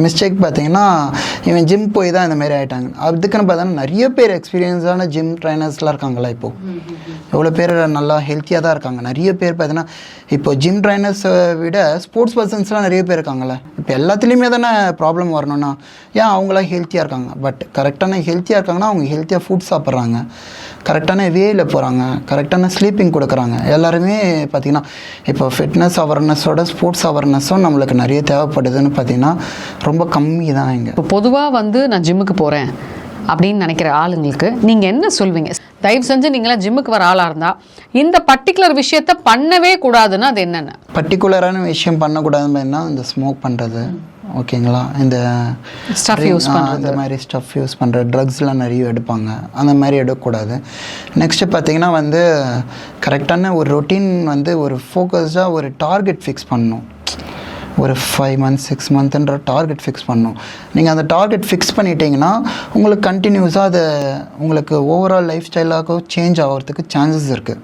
Mistake பார்த்தீங்கன்னா இவன் gym போய் தான் இந்த மாதிரி ஆகிட்டாங்க. அதுக்குன்னு பார்த்தோன்னா நிறைய பேர் எக்ஸ்பீரியன்ஸான ஜிம் ட்ரைனர்ஸ்லாம் இருக்காங்களா இப்போது, எவ்வளோ பேர் நல்லா ஹெல்த்தியாக தான் இருக்காங்க. நிறைய பேர் பார்த்தீங்கன்னா இப்போ ஜிம் ட்ரைனர்ஸை விட ஸ்போர்ட்ஸ் பர்சன்ஸ்லாம் நிறைய பேர் இருக்காங்களே. இப்போ எல்லாத்துலேயுமே தானே ப்ராப்ளம் வரணும்னா ஏன் அவங்களாம் ஹெல்த்தியாக இருக்காங்க. பட் கரெக்டான ஹெல்த்தியாக இருக்காங்கன்னா அவங்க ஹெல்த்தியாக ஃபுட் சாப்பிட்றாங்க, கரெக்டான வேயில் போகிறாங்க, கரெக்டான ஸ்லீப்பிங் கொடுக்குறாங்க. எல்லாருமே பார்த்திங்கன்னா இப்போ ஃபிட்னஸ் அவேர்னஸோட ஸ்போர்ட்ஸ் அவேர்னஸும் நம்மளுக்கு நிறைய தேவைப்படுதுன்னு பார்த்திங்கன்னா ரொம்ப கம்மி தான் இங்கே. இப்போ பொதுவாக நான் ஜிம்முக்கு போகிறேன் அப்படின்னு நினைக்கிற ஆளுங்களுக்கு நீங்கள் என்ன சொல்வீங்க? தயவு செஞ்சு நீங்களாம் ஜிம்முக்கு வர ஆளாக இருந்தால் இந்த பர்டிகுலர் விஷயத்த பண்ணவே கூடாதுன்னா அது என்னென்ன? பர்டிகுலரான விஷயம் பண்ணக்கூடாதுன்னா இந்த ஸ்மோக் பண்ணுறது, ஓகேங்களா, இந்த ஸ்டஃப் யூஸ் பண்ணுறது, அந்த மாதிரி ஸ்டஃப் யூஸ் பண்ணுற ட்ரக்ஸ்லாம் நிறைய எடுப்பாங்க, அந்த மாதிரி எடுக்கக்கூடாது. நெக்ஸ்ட்டு பார்த்திங்கன்னா கரெக்டான ஒரு ரொட்டீன் ஒரு ஃபோக்கஸ்டாக ஒரு டார்கெட் ஃபிக்ஸ் பண்ணணும். ஒரு 5 months 6 monthன்ற டார்கெட் ஃபிக்ஸ் பண்ணணும். நீங்கள் அந்த டார்கெட் ஃபிக்ஸ் பண்ணிட்டீங்கன்னா உங்களுக்கு கண்டினியூஸாக அது உங்களுக்கு ஓவரால் லைஃப் ஸ்டைலாக சேஞ்ச் ஆகிறதுக்கு சான்சஸ் இருக்குது.